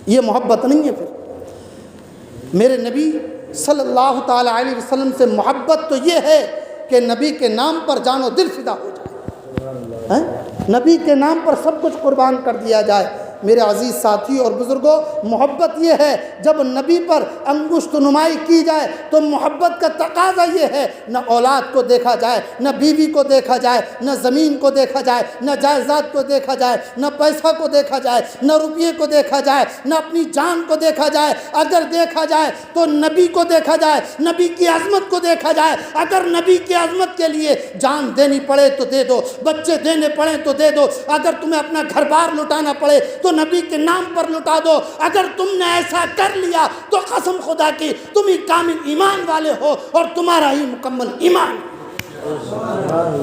یہ محبت نہیں ہے. پھر میرے نبی صلی اللہ تعالی علیہ وسلم سے محبت تو یہ ہے کہ نبی کے نام پر جان و دل فدا ہو جائے. نبی کے نام پر سب کچھ قربان کر دیا جائے. میرے عزیز ساتھی اور بزرگوں، محبت یہ ہے جب نبی پر انگشت نمائی کی جائے تو محبت کا تقاضا یہ ہے نہ اولاد کو دیکھا جائے، نہ بیوی کو دیکھا جائے، نہ زمین کو دیکھا جائے، نہ جائیداد کو دیکھا جائے، نہ پیسہ کو دیکھا جائے، نہ روپیے کو دیکھا جائے، نہ اپنی جان کو دیکھا جائے. اگر دیکھا جائے تو نبی کو دیکھا جائے، نبی کی عظمت کو دیکھا جائے. اگر نبی کی عظمت کے لیے جان دینی پڑے تو دے دو، بچے دینے پڑے تو دے دو. اگر تمہیں اپنا گھر بار لٹانا پڑے تو نبی کے نام پر لٹا دو. اگر تم نے ایسا کر لیا تو قسم خدا کی تم ہی کامل ایمان والے ہو اور تمہارا ہی مکمل ایمان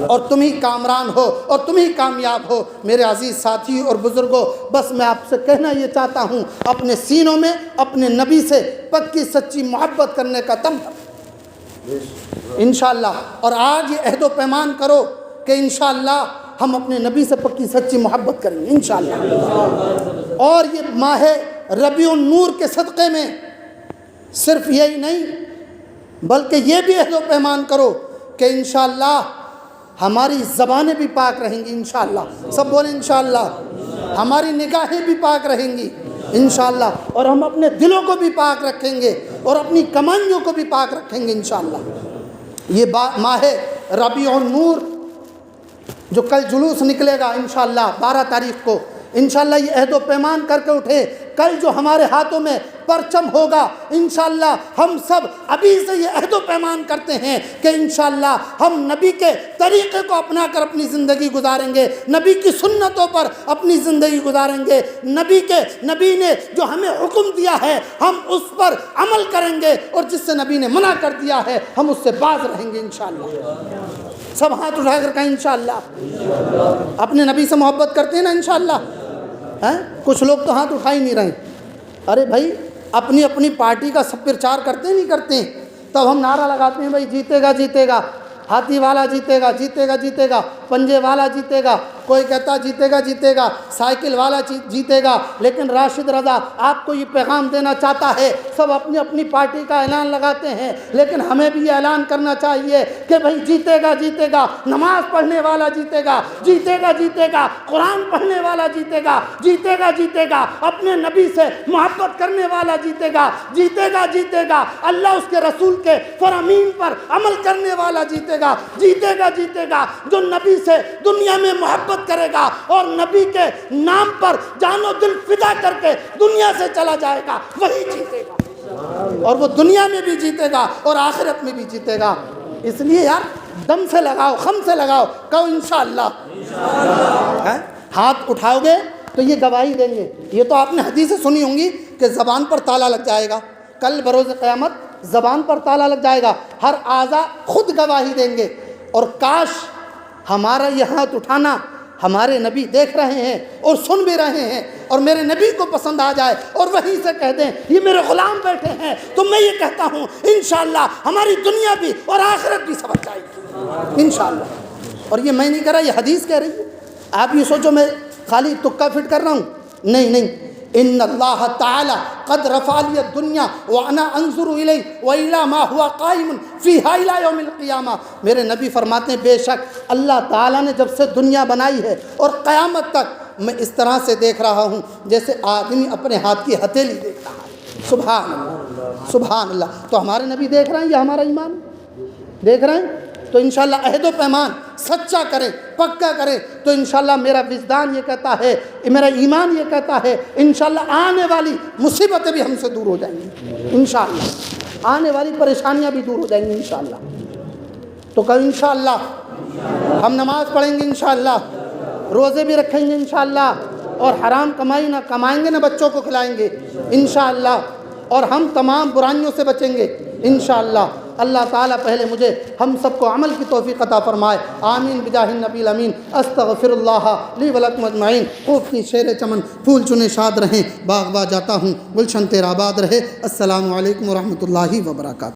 اور تم ہی کامران ہو اور تم ہی کامیاب ہو. میرے عزیز ساتھی اور بزرگوں، بس میں آپ سے کہنا یہ چاہتا ہوں، اپنے سینوں میں اپنے نبی سے پکی سچی محبت کرنے کا دم انشاءاللہ. اور آج یہ عہد و پیمان کرو کہ انشاءاللہ ہم اپنے نبی سے پکی سچی محبت کریں گے انشاءاللہ. اور یہ ماہ ربیع النور کے صدقے میں صرف یہی نہیں بلکہ یہ بھی عہد و پیمان کرو کہ انشاءاللہ ہماری زبانیں بھی پاک رہیں گی انشاءاللہ. سب بولیں انشاءاللہ. ہماری نگاہیں بھی پاک رہیں گی انشاءاللہ. اور ہم اپنے دلوں کو بھی پاک رکھیں گے اور اپنی کمائیوں کو بھی پاک رکھیں گے انشاءاللہ. یہ ماہ ربیع النور جو کل جلوس نکلے گا انشاءاللہ 12 تاریخ کو، انشاءاللہ یہ عہد و پیمان کر کے اٹھے. کل جو ہمارے ہاتھوں میں پرچم ہوگا انشاءاللہ ہم سب ابھی سے یہ عہد و پیمان کرتے ہیں کہ انشاءاللہ ہم نبی کے طریقے کو اپنا کر اپنی زندگی گزاریں گے، نبی کی سنتوں پر اپنی زندگی گزاریں گے. نبی نے جو ہمیں حکم دیا ہے ہم اس پر عمل کریں گے، اور جس سے نبی نے منع کر دیا ہے ہم اس سے باز رہیں گے انشاءاللہ. سب ہاتھ اٹھا کر کہیں انشاءاللہ. اپنے نبی سے محبت کرتے ہیں نا انشاءاللہ؟ کچھ لوگ تو ہاتھ اٹھا ہی نہیں رہے. ارے بھائی اپنی اپنی پارٹی کا سب پرچار کرتے نہیں کرتے ہیں؟ تب ہم نعرہ لگاتے ہیں بھائی جیتے گا جیتے گا، ہاتھی والا جیتے گا جیتے گا جیتے گا، پنجے والا جیتے گا، کوئی کہتا جیتے گا جیتے گا، سائیکل والا جیتے گا. لیکن راشد رضا آپ کو یہ پیغام دینا چاہتا ہے، سب اپنی اپنی پارٹی کا اعلان لگاتے ہیں لیکن ہمیں بھی یہ اعلان کرنا چاہیے کہ بھائی جیتے گا جیتے گا، نماز پڑھنے والا جیتے گا جیتے گا جیتے گا، قرآن پڑھنے والا جیتے گا جیتے گا جیتے گا، اپنے نبی سے محبت کرنے والا جیتے گا جیتے گا جیتے گا، اللہ اس کے رسول کے فرامین پر عمل کرنے والا جیتے گا جیتے گا جیتے گا. جو نبی سے دنیا میں محبت کرے گا اور نبی کے نام پر جان و دل فدا کر کے دنیا سے چلا جائے گا وہی جیتے گا، اور وہ دنیا میں بھی جیتے گا اور آخرت میں بھی جیتے گا. اس لیے یار دم سے لگاؤ، خم سے لگاؤ، کہو انشاءاللہ. ہاتھ اٹھاؤ گے تو یہ گواہی دیں گے. یہ تو آپ نے حدیثیں سنی ہوں گی کہ زبان پر تالا لگ جائے گا، کل بروز قیامت زبان پر تالا لگ جائے گا، ہر اعضا خود گواہی دیں گے. اور کاش ہمارا یہ ہاتھ اٹھانا ہمارے نبی دیکھ رہے ہیں اور سن بھی رہے ہیں اور میرے نبی کو پسند آ جائے اور وہیں سے کہہ دیں یہ میرے غلام بیٹھے ہیں. تو میں یہ کہتا ہوں انشاءاللہ ہماری دنیا بھی اور آخرت بھی سبق جائے گی انشاءاللہ. اور یہ میں نہیں کہہ رہا، یہ حدیث کہہ رہی ہے. آپ یہ سوچو میں خالی تکا فٹ کر رہا ہوں، نہیں. ان اللہ تعالی قد رفع لی الدنیا وانا انظر الیہ والی ما هو قائم فیہا الی یوم القیامہ. میرے نبی فرماتے ہیں بے شک اللہ تعالیٰ نے جب سے دنیا بنائی ہے اور قیامت تک میں اس طرح سے دیکھ رہا ہوں جیسے آدمی اپنے ہاتھ کی ہتھیلی دیکھ رہا ہے. سبحان اللہ سبحان اللہ. تو ہمارے نبی دیکھ رہے ہیں، یہ ہمارا ایمان دیکھ رہے ہیں. تو انشاءاللہ عہد و پیمان سچا کریں، پکا کریں تو انشاءاللہ میرا وجدان یہ کہتا ہے، میرا ایمان یہ کہتا ہے انشاءاللہ آنے والی مصیبتیں بھی ہم سے دور ہو جائیں گی انشاءاللہ، آنے والی پریشانیاں بھی دور ہو جائیں گی انشاءاللہ. تو کل انشاءاللہ ہم نماز پڑھیں گے انشاءاللہ، روزے بھی رکھیں گے انشاءاللہ، اور حرام کمائی نہ کمائیں گے نہ بچوں کو کھلائیں گے انشاءاللہ، اور ہم تمام برائیوں سے بچیں گے انشاءاللہ. اللہ تعالیٰ پہلے مجھے ہم سب کو عمل کی توفیق عطا فرمائے. آمین بجاہ النبی الامین. استغفر اللہ لی ولکم اجمعین. خوب کی شیر چمن پھول چنے شاد رہیں، باغ با جاتا ہوں گلشن تیرا آباد رہے. السلام علیکم ورحمۃ اللہ وبرکاتہ.